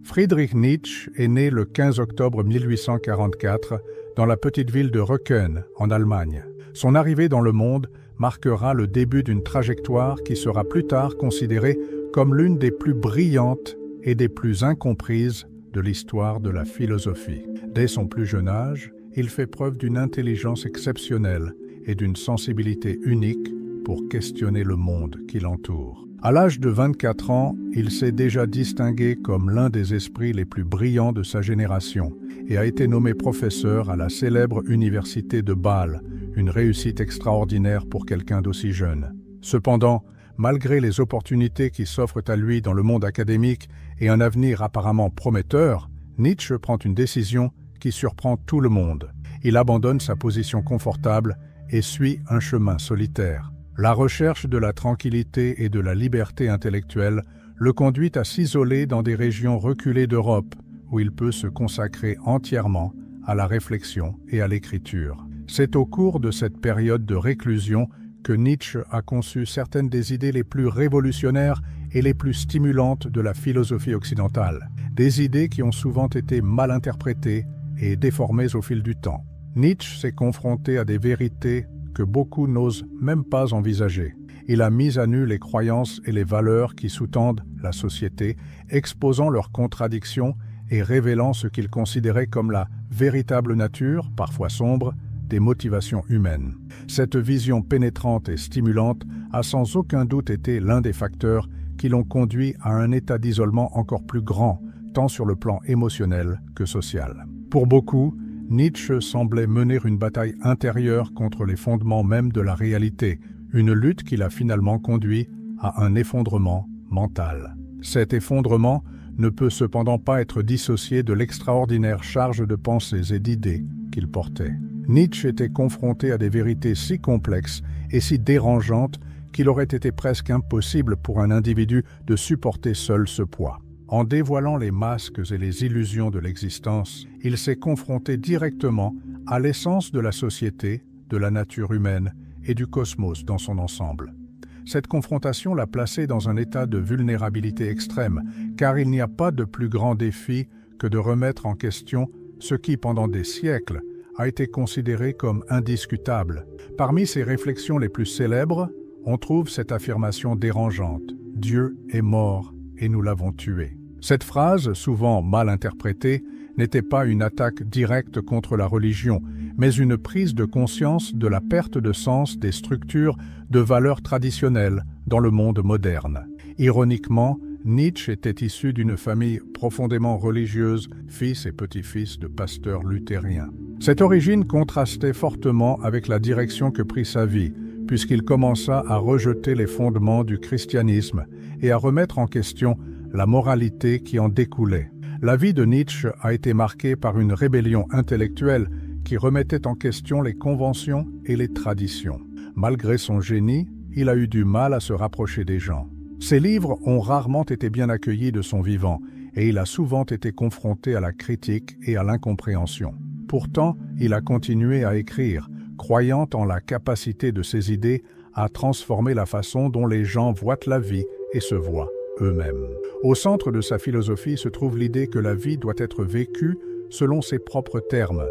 Friedrich Nietzsche est né le 15 octobre 1844 dans la petite ville de Röcken, en Allemagne. Son arrivée dans le monde marquera le début d'une trajectoire qui sera plus tard considérée comme l'une des plus brillantes et des plus incomprises de l'histoire de la philosophie. Dès son plus jeune âge, il fait preuve d'une intelligence exceptionnelle et d'une sensibilité unique pour questionner le monde qui l'entoure. À l'âge de 24 ans, il s'est déjà distingué comme l'un des esprits les plus brillants de sa génération et a été nommé professeur à la célèbre université de Bâle, une réussite extraordinaire pour quelqu'un d'aussi jeune. Cependant, malgré les opportunités qui s'offrent à lui dans le monde académique et un avenir apparemment prometteur, Nietzsche prend une décision qui surprend tout le monde. Il abandonne sa position confortable et suit un chemin solitaire. La recherche de la tranquillité et de la liberté intellectuelle le conduit à s'isoler dans des régions reculées d'Europe, où il peut se consacrer entièrement à la réflexion et à l'écriture. C'est au cours de cette période de réclusion que Nietzsche a conçu certaines des idées les plus révolutionnaires et les plus stimulantes de la philosophie occidentale, des idées qui ont souvent été mal interprétées et déformées au fil du temps. Nietzsche s'est confronté à des vérités que beaucoup n'osent même pas envisager. Il a mis à nu les croyances et les valeurs qui sous-tendent la société, exposant leurs contradictions et révélant ce qu'il considérait comme la véritable nature, parfois sombre, des motivations humaines. Cette vision pénétrante et stimulante a sans aucun doute été l'un des facteurs qui l'ont conduit à un état d'isolement encore plus grand, tant sur le plan émotionnel que social. Pour beaucoup, Nietzsche semblait mener une bataille intérieure contre les fondements même de la réalité, une lutte qui l'a finalement conduit à un effondrement mental. Cet effondrement ne peut cependant pas être dissocié de l'extraordinaire charge de pensées et d'idées qu'il portait. Nietzsche était confronté à des vérités si complexes et si dérangeantes qu'il aurait été presque impossible pour un individu de supporter seul ce poids. En dévoilant les masques et les illusions de l'existence, il s'est confronté directement à l'essence de la société, de la nature humaine et du cosmos dans son ensemble. Cette confrontation l'a placé dans un état de vulnérabilité extrême, car il n'y a pas de plus grand défi que de remettre en question ce qui, pendant des siècles, a été considéré comme indiscutable. Parmi ses réflexions les plus célèbres, on trouve cette affirmation dérangeante « Dieu est mort et nous l'avons tué ». Cette phrase, souvent mal interprétée, n'était pas une attaque directe contre la religion, mais une prise de conscience de la perte de sens des structures de valeurs traditionnelles dans le monde moderne. Ironiquement, Nietzsche était issu d'une famille profondément religieuse, fils et petit-fils de pasteurs luthériens. Cette origine contrastait fortement avec la direction que prit sa vie, puisqu'il commença à rejeter les fondements du christianisme et à remettre en question la moralité qui en découlait. La vie de Nietzsche a été marquée par une rébellion intellectuelle qui remettait en question les conventions et les traditions. Malgré son génie, il a eu du mal à se rapprocher des gens. Ses livres ont rarement été bien accueillis de son vivant et il a souvent été confronté à la critique et à l'incompréhension. Pourtant, il a continué à écrire, croyant en la capacité de ses idées à transformer la façon dont les gens voient la vie et se voient eux-mêmes. Au centre de sa philosophie se trouve l'idée que la vie doit être vécue selon ses propres termes,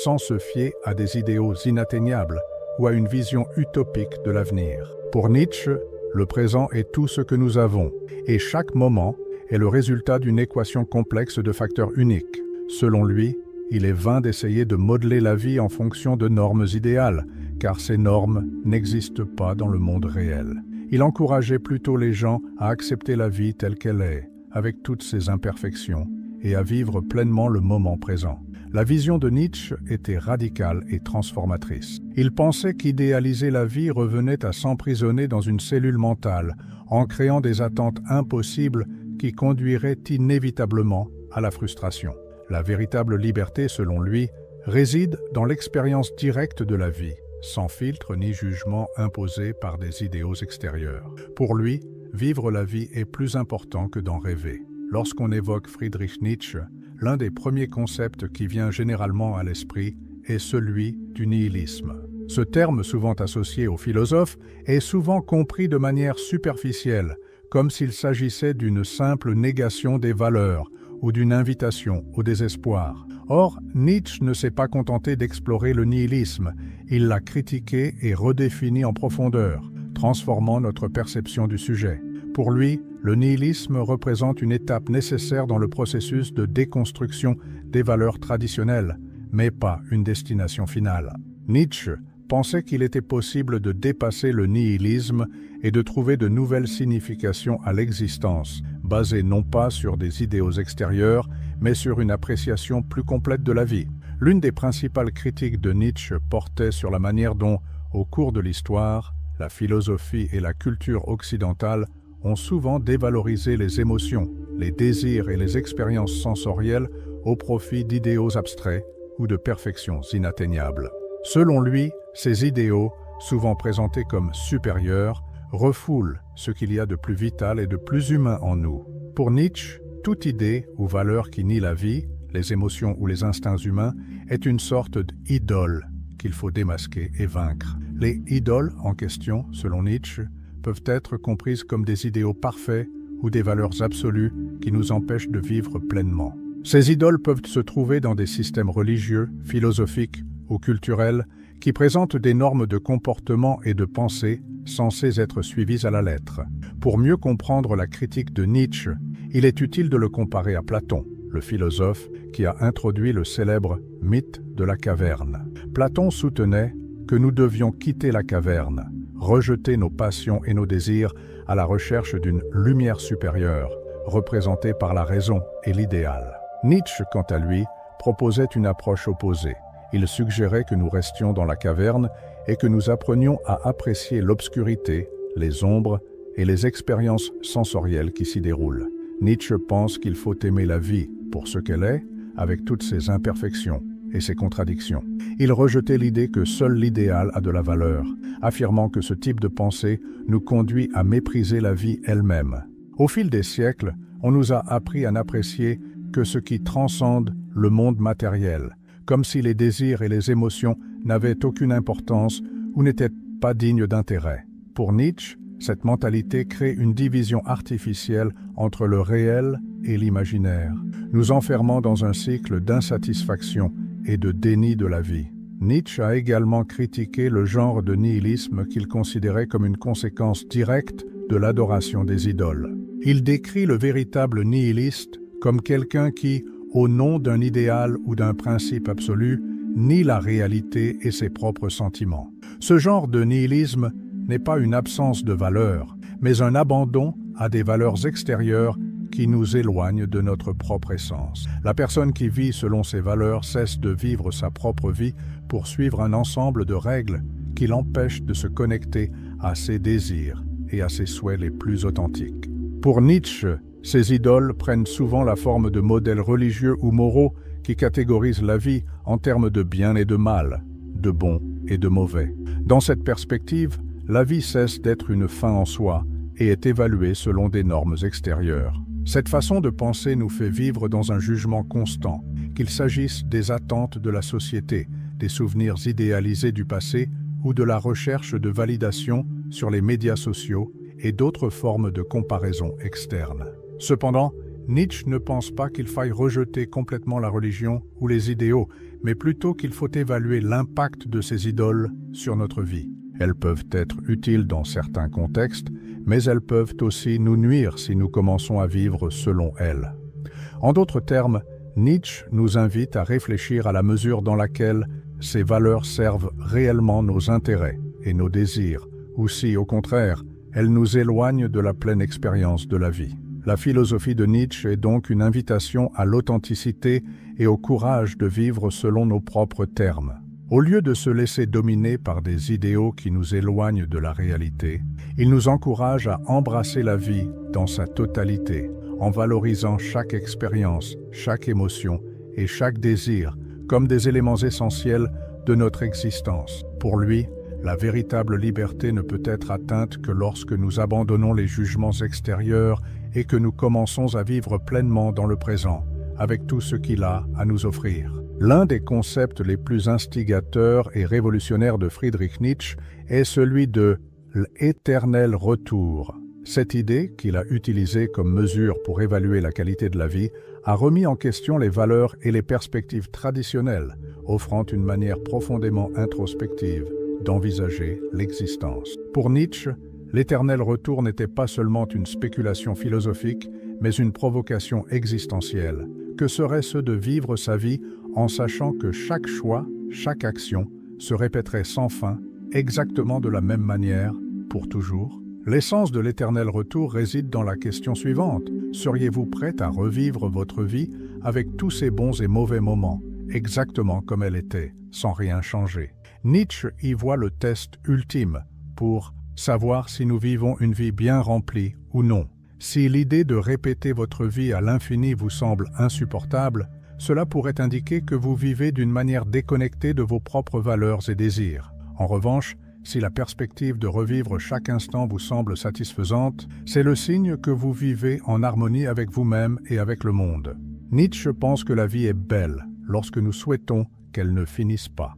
sans se fier à des idéaux inatteignables ou à une vision utopique de l'avenir. Pour Nietzsche, le présent est tout ce que nous avons, et chaque moment est le résultat d'une équation complexe de facteurs uniques. Selon lui, il est vain d'essayer de modeler la vie en fonction de normes idéales, car ces normes n'existent pas dans le monde réel. Il encourageait plutôt les gens à accepter la vie telle qu'elle est, avec toutes ses imperfections, et à vivre pleinement le moment présent. La vision de Nietzsche était radicale et transformatrice. Il pensait qu'idéaliser la vie revenait à s'emprisonner dans une cellule mentale, en créant des attentes impossibles qui conduiraient inévitablement à la frustration. La véritable liberté, selon lui, réside dans l'expérience directe de la vie, sans filtre ni jugement imposé par des idéaux extérieurs. Pour lui, vivre la vie est plus important que d'en rêver. Lorsqu'on évoque Friedrich Nietzsche, l'un des premiers concepts qui vient généralement à l'esprit est celui du nihilisme. Ce terme, souvent associé aux philosophes, est souvent compris de manière superficielle, comme s'il s'agissait d'une simple négation des valeurs ou d'une invitation au désespoir. Or, Nietzsche ne s'est pas contenté d'explorer le nihilisme, il l'a critiqué et redéfini en profondeur, transformant notre perception du sujet. Pour lui, le nihilisme représente une étape nécessaire dans le processus de déconstruction des valeurs traditionnelles, mais pas une destination finale. Nietzsche pensait qu'il était possible de dépasser le nihilisme et de trouver de nouvelles significations à l'existence, basées non pas sur des idéaux extérieurs, mais sur une appréciation plus complète de la vie. L'une des principales critiques de Nietzsche portait sur la manière dont, au cours de l'histoire, la philosophie et la culture occidentale ont souvent dévalorisé les émotions, les désirs et les expériences sensorielles au profit d'idéaux abstraits ou de perfections inatteignables. Selon lui, ces idéaux, souvent présentés comme supérieurs, refoulent ce qu'il y a de plus vital et de plus humain en nous. Pour Nietzsche, toute idée ou valeur qui nie la vie, les émotions ou les instincts humains, est une sorte d'idole qu'il faut démasquer et vaincre. Les idoles en question, selon Nietzsche, peuvent être comprises comme des idéaux parfaits ou des valeurs absolues qui nous empêchent de vivre pleinement. Ces idoles peuvent se trouver dans des systèmes religieux, philosophiques ou culturels qui présentent des normes de comportement et de pensée censées être suivies à la lettre. Pour mieux comprendre la critique de Nietzsche, il est utile de le comparer à Platon, le philosophe qui a introduit le célèbre mythe de la caverne. Platon soutenait que nous devions quitter la caverne, rejeter nos passions et nos désirs à la recherche d'une lumière supérieure, représentée par la raison et l'idéal. Nietzsche, quant à lui, proposait une approche opposée. Il suggérait que nous restions dans la caverne et que nous apprenions à apprécier l'obscurité, les ombres et les expériences sensorielles qui s'y déroulent. Nietzsche pense qu'il faut aimer la vie pour ce qu'elle est, avec toutes ses imperfections et ses contradictions. Il rejetait l'idée que seul l'idéal a de la valeur, affirmant que ce type de pensée nous conduit à mépriser la vie elle-même. Au fil des siècles, on nous a appris à n'apprécier que ce qui transcende le monde matériel, comme si les désirs et les émotions n'avaient aucune importance ou n'étaient pas dignes d'intérêt. Pour Nietzsche, cette mentalité crée une division artificielle entre le réel et l'imaginaire, nous enfermant dans un cycle d'insatisfaction et de déni de la vie. Nietzsche a également critiqué le genre de nihilisme qu'il considérait comme une conséquence directe de l'adoration des idoles. Il décrit le véritable nihiliste comme quelqu'un qui, au nom d'un idéal ou d'un principe absolu, nie la réalité et ses propres sentiments. Ce genre de nihilisme n'est pas une absence de valeurs, mais un abandon à des valeurs extérieures qui nous éloignent de notre propre essence. La personne qui vit selon ces valeurs cesse de vivre sa propre vie pour suivre un ensemble de règles qui l'empêchent de se connecter à ses désirs et à ses souhaits les plus authentiques. Pour Nietzsche, ces idoles prennent souvent la forme de modèles religieux ou moraux qui catégorisent la vie en termes de bien et de mal, de bon et de mauvais. Dans cette perspective, la vie cesse d'être une fin en soi et est évaluée selon des normes extérieures. Cette façon de penser nous fait vivre dans un jugement constant, qu'il s'agisse des attentes de la société, des souvenirs idéalisés du passé ou de la recherche de validation sur les médias sociaux et d'autres formes de comparaison externe. Cependant, Nietzsche ne pense pas qu'il faille rejeter complètement la religion ou les idéaux, mais plutôt qu'il faut évaluer l'impact de ces idoles sur notre vie. Elles peuvent être utiles dans certains contextes, mais elles peuvent aussi nous nuire si nous commençons à vivre selon elles. En d'autres termes, Nietzsche nous invite à réfléchir à la mesure dans laquelle ces valeurs servent réellement nos intérêts et nos désirs, ou si, au contraire, elles nous éloignent de la pleine expérience de la vie. La philosophie de Nietzsche est donc une invitation à l'authenticité et au courage de vivre selon nos propres termes. Au lieu de se laisser dominer par des idéaux qui nous éloignent de la réalité, il nous encourage à embrasser la vie dans sa totalité, en valorisant chaque expérience, chaque émotion et chaque désir comme des éléments essentiels de notre existence. Pour lui, la véritable liberté ne peut être atteinte que lorsque nous abandonnons les jugements extérieurs et que nous commençons à vivre pleinement dans le présent, avec tout ce qu'il a à nous offrir. L'un des concepts les plus instigateurs et révolutionnaires de Friedrich Nietzsche est celui de l'éternel retour. Cette idée, qu'il a utilisée comme mesure pour évaluer la qualité de la vie, a remis en question les valeurs et les perspectives traditionnelles, offrant une manière profondément introspective d'envisager l'existence. Pour Nietzsche, l'éternel retour n'était pas seulement une spéculation philosophique, mais une provocation existentielle. Que serait ce de vivre sa vie en sachant que chaque choix, chaque action, se répéterait sans fin, exactement de la même manière, pour toujours? L'essence de l'éternel retour réside dans la question suivante. Seriez-vous prête à revivre votre vie avec tous ses bons et mauvais moments, exactement comme elle était, sans rien changer? Nietzsche y voit le test ultime pour savoir si nous vivons une vie bien remplie ou non. Si l'idée de répéter votre vie à l'infini vous semble insupportable, cela pourrait indiquer que vous vivez d'une manière déconnectée de vos propres valeurs et désirs. En revanche, si la perspective de revivre chaque instant vous semble satisfaisante, c'est le signe que vous vivez en harmonie avec vous-même et avec le monde. Nietzsche pense que la vie est belle lorsque nous souhaitons qu'elle ne finisse pas.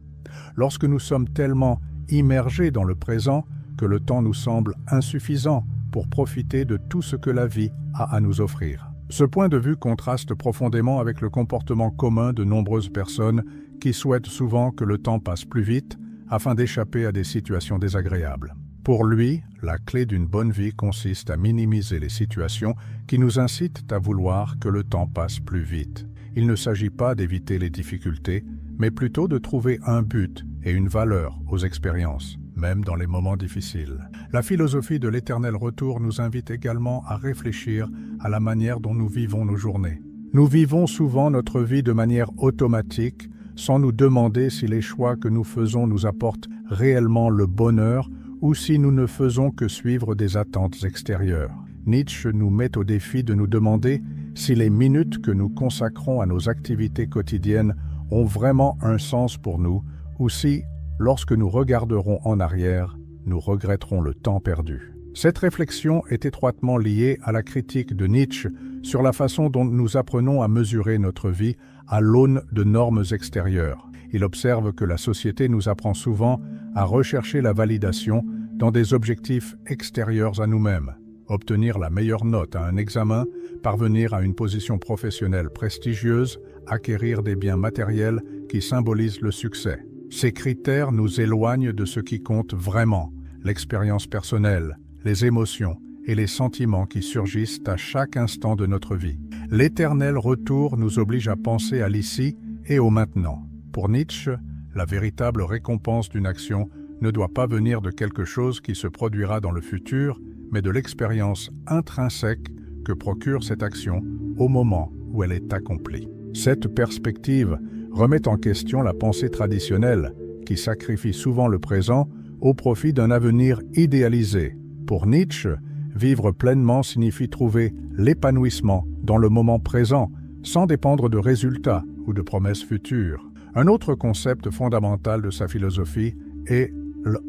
Lorsque nous sommes tellement immergés dans le présent que le temps nous semble insuffisant pour profiter de tout ce que la vie a à nous offrir. Ce point de vue contraste profondément avec le comportement commun de nombreuses personnes qui souhaitent souvent que le temps passe plus vite afin d'échapper à des situations désagréables. Pour lui, la clé d'une bonne vie consiste à minimiser les situations qui nous incitent à vouloir que le temps passe plus vite. Il ne s'agit pas d'éviter les difficultés, mais plutôt de trouver un but et une valeur aux expériences, même dans les moments difficiles. La philosophie de l'éternel retour nous invite également à réfléchir à la manière dont nous vivons nos journées. Nous vivons souvent notre vie de manière automatique, sans nous demander si les choix que nous faisons nous apportent réellement le bonheur ou si nous ne faisons que suivre des attentes extérieures. Nietzsche nous met au défi de nous demander si les minutes que nous consacrons à nos activités quotidiennes ont vraiment un sens pour nous ou si, lorsque nous regarderons en arrière, nous regretterons le temps perdu. Cette réflexion est étroitement liée à la critique de Nietzsche sur la façon dont nous apprenons à mesurer notre vie à l'aune de normes extérieures. Il observe que la société nous apprend souvent à rechercher la validation dans des objectifs extérieurs à nous-mêmes. Obtenir la meilleure note à un examen, parvenir à une position professionnelle prestigieuse, acquérir des biens matériels qui symbolisent le succès. Ces critères nous éloignent de ce qui compte vraiment, l'expérience personnelle, les émotions et les sentiments qui surgissent à chaque instant de notre vie. L'éternel retour nous oblige à penser à l'ici et au maintenant. Pour Nietzsche, la véritable récompense d'une action ne doit pas venir de quelque chose qui se produira dans le futur, mais de l'expérience intrinsèque que procure cette action au moment où elle est accomplie. Cette perspective remet en question la pensée traditionnelle, qui sacrifie souvent le présent au profit d'un avenir idéalisé. Pour Nietzsche, vivre pleinement signifie trouver l'épanouissement dans le moment présent, sans dépendre de résultats ou de promesses futures. Un autre concept fondamental de sa philosophie est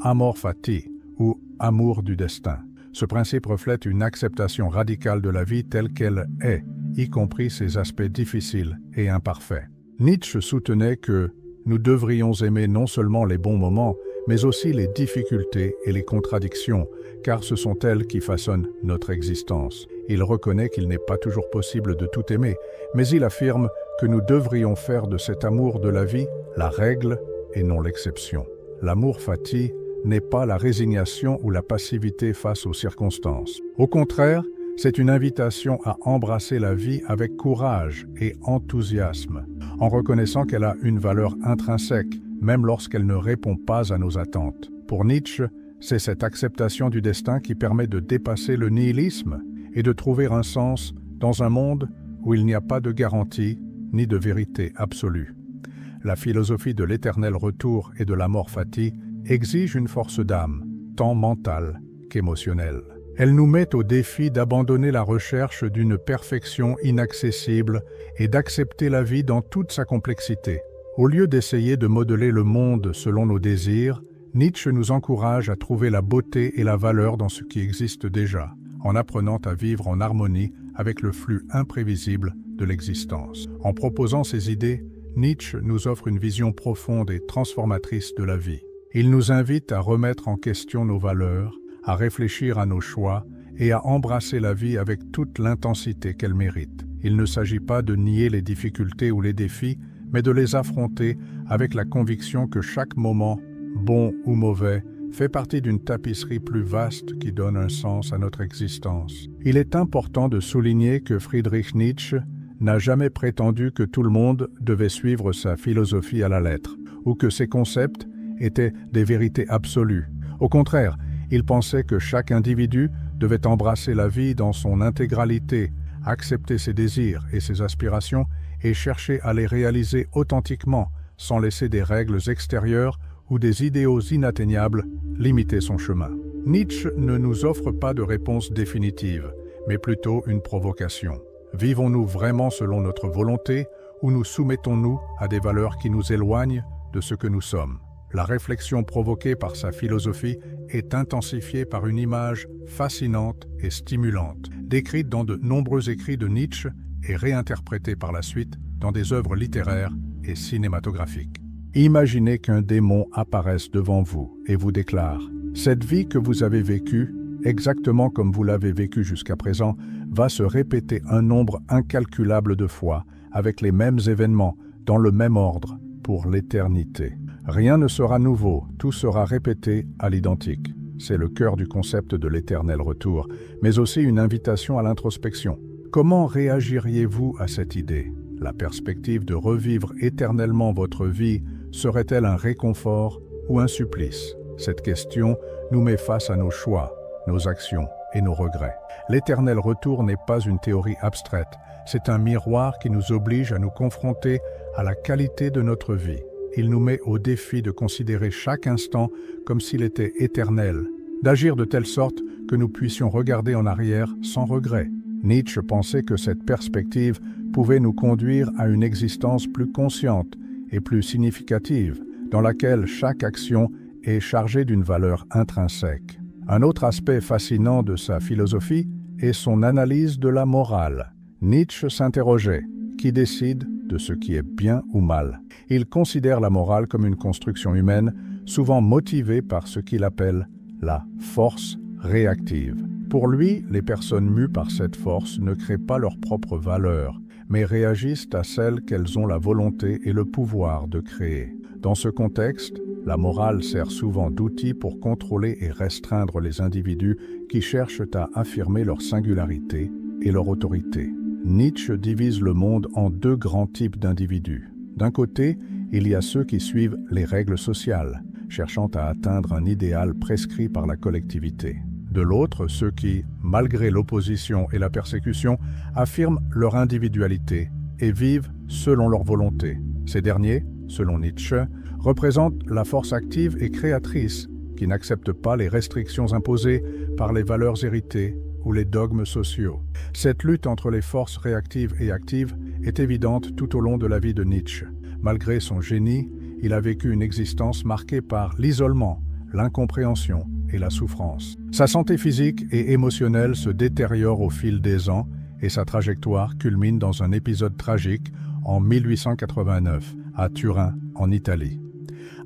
l'amor fati, ou amour du destin. Ce principe reflète une acceptation radicale de la vie telle qu'elle est, y compris ses aspects difficiles et imparfaits. Nietzsche soutenait que nous devrions aimer non seulement les bons moments, mais aussi les difficultés et les contradictions, car ce sont elles qui façonnent notre existence. Il reconnaît qu'il n'est pas toujours possible de tout aimer, mais il affirme que nous devrions faire de cet amour de la vie la règle et non l'exception. L'amour fati n'est pas la résignation ou la passivité face aux circonstances. Au contraire, c'est une invitation à embrasser la vie avec courage et enthousiasme, en reconnaissant qu'elle a une valeur intrinsèque, même lorsqu'elle ne répond pas à nos attentes. Pour Nietzsche, c'est cette acceptation du destin qui permet de dépasser le nihilisme et de trouver un sens dans un monde où il n'y a pas de garantie ni de vérité absolue. La philosophie de l'éternel retour et de l'amor fati exige une force d'âme, tant mentale qu'émotionnelle. Elle nous met au défi d'abandonner la recherche d'une perfection inaccessible et d'accepter la vie dans toute sa complexité. Au lieu d'essayer de modeler le monde selon nos désirs, Nietzsche nous encourage à trouver la beauté et la valeur dans ce qui existe déjà, en apprenant à vivre en harmonie avec le flux imprévisible de l'existence. En proposant ces idées, Nietzsche nous offre une vision profonde et transformatrice de la vie. Il nous invite à remettre en question nos valeurs, à réfléchir à nos choix et à embrasser la vie avec toute l'intensité qu'elle mérite. Il ne s'agit pas de nier les difficultés ou les défis, mais de les affronter avec la conviction que chaque moment, bon ou mauvais, fait partie d'une tapisserie plus vaste qui donne un sens à notre existence. Il est important de souligner que Friedrich Nietzsche n'a jamais prétendu que tout le monde devait suivre sa philosophie à la lettre, ou que ses concepts étaient des vérités absolues. Au contraire, il pensait que chaque individu devait embrasser la vie dans son intégralité, accepter ses désirs et ses aspirations et chercher à les réaliser authentiquement, sans laisser des règles extérieures ou des idéaux inatteignables limiter son chemin. Nietzsche ne nous offre pas de réponse définitive, mais plutôt une provocation. Vivons-nous vraiment selon notre volonté ou nous soumettons-nous à des valeurs qui nous éloignent de ce que nous sommes? La réflexion provoquée par sa philosophie est intensifiée par une image fascinante et stimulante, décrite dans de nombreux écrits de Nietzsche et réinterprétée par la suite dans des œuvres littéraires et cinématographiques. Imaginez qu'un démon apparaisse devant vous et vous déclare « Cette vie que vous avez vécue, exactement comme vous l'avez vécue jusqu'à présent, va se répéter un nombre incalculable de fois, avec les mêmes événements, dans le même ordre, pour l'éternité. Rien ne sera nouveau, tout sera répété à l'identique. » C'est le cœur du concept de l'éternel retour, mais aussi une invitation à l'introspection. Comment réagiriez-vous à cette idée? La perspective de revivre éternellement votre vie serait-elle un réconfort ou un supplice? Cette question nous met face à nos choix, nos actions et nos regrets. L'éternel retour n'est pas une théorie abstraite, c'est un miroir qui nous oblige à nous confronter à la qualité de notre vie. Il nous met au défi de considérer chaque instant comme s'il était éternel, d'agir de telle sorte que nous puissions regarder en arrière sans regret. Nietzsche pensait que cette perspective pouvait nous conduire à une existence plus consciente et plus significative, dans laquelle chaque action est chargée d'une valeur intrinsèque. Un autre aspect fascinant de sa philosophie est son analyse de la morale. Nietzsche s'interrogeait « Qui décide de ce qui est bien ou mal ?» Il considère la morale comme une construction humaine, souvent motivée par ce qu'il appelle la force réactive. Pour lui, les personnes mues par cette force ne créent pas leur propre valeur, mais réagissent à celles qu'elles ont la volonté et le pouvoir de créer. Dans ce contexte, la morale sert souvent d'outil pour contrôler et restreindre les individus qui cherchent à affirmer leur singularité et leur autorité. Nietzsche divise le monde en deux grands types d'individus. D'un côté, il y a ceux qui suivent les règles sociales, cherchant à atteindre un idéal prescrit par la collectivité. De l'autre, ceux qui, malgré l'opposition et la persécution, affirment leur individualité et vivent selon leur volonté. Ces derniers, selon Nietzsche, représentent la force active et créatrice qui n'accepte pas les restrictions imposées par les valeurs héritées ou les dogmes sociaux. Cette lutte entre les forces réactives et actives est évidente tout au long de la vie de Nietzsche. Malgré son génie, il a vécu une existence marquée par l'isolement, l'incompréhension et la souffrance. Sa santé physique et émotionnelle se détériore au fil des ans et sa trajectoire culmine dans un épisode tragique en 1889, à Turin, en Italie.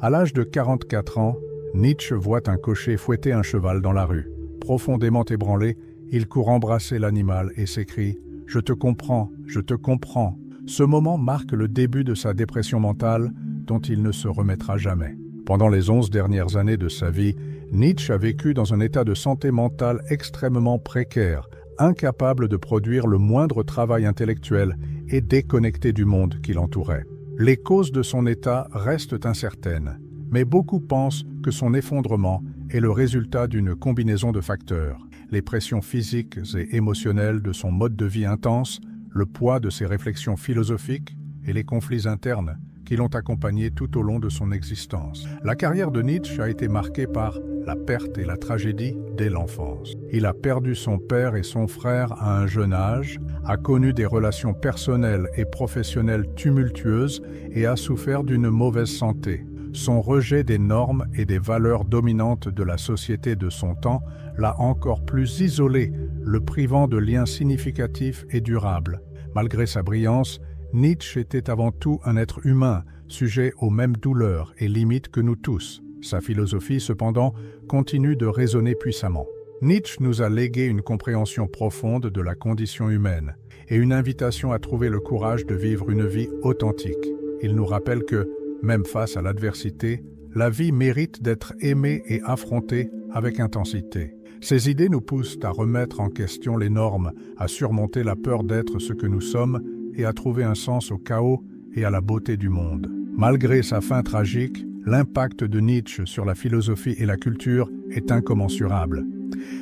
À l'âge de 44 ans, Nietzsche voit un cocher fouetter un cheval dans la rue. Profondément ébranlé, il court embrasser l'animal et s'écrie « Je te comprends, je te comprends ». Ce moment marque le début de sa dépression mentale dont il ne se remettra jamais. Pendant les 11 dernières années de sa vie, Nietzsche a vécu dans un état de santé mentale extrêmement précaire, incapable de produire le moindre travail intellectuel et déconnecté du monde qui l'entourait. Les causes de son état restent incertaines, mais beaucoup pensent que son effondrement est le résultat d'une combinaison de facteurs. Les pressions physiques et émotionnelles de son mode de vie intense, le poids de ses réflexions philosophiques et les conflits internes qui l'ont accompagné tout au long de son existence. La carrière de Nietzsche a été marquée par la perte et la tragédie dès l'enfance. Il a perdu son père et son frère à un jeune âge, a connu des relations personnelles et professionnelles tumultueuses et a souffert d'une mauvaise santé. Son rejet des normes et des valeurs dominantes de la société de son temps l'a encore plus isolé, le privant de liens significatifs et durables. Malgré sa brillance, Nietzsche était avant tout un être humain, sujet aux mêmes douleurs et limites que nous tous. Sa philosophie, cependant, continue de résonner puissamment. Nietzsche nous a légué une compréhension profonde de la condition humaine, et une invitation à trouver le courage de vivre une vie authentique. Il nous rappelle que, même face à l'adversité, la vie mérite d'être aimée et affrontée avec intensité. Ces idées nous poussent à remettre en question les normes, à surmonter la peur d'être ce que nous sommes et à trouver un sens au chaos et à la beauté du monde. Malgré sa fin tragique, l'impact de Nietzsche sur la philosophie et la culture est incommensurable.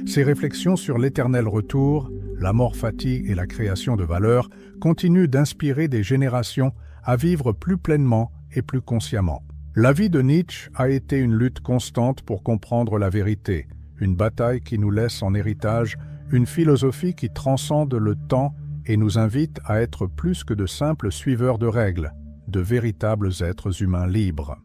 Ses réflexions sur l'éternel retour, la mort-fatigue et la création de valeurs continuent d'inspirer des générations à vivre plus pleinement et plus consciemment. La vie de Nietzsche a été une lutte constante pour comprendre la vérité, une bataille qui nous laisse en héritage une philosophie qui transcende le temps et nous invite à être plus que de simples suiveurs de règles, de véritables êtres humains libres.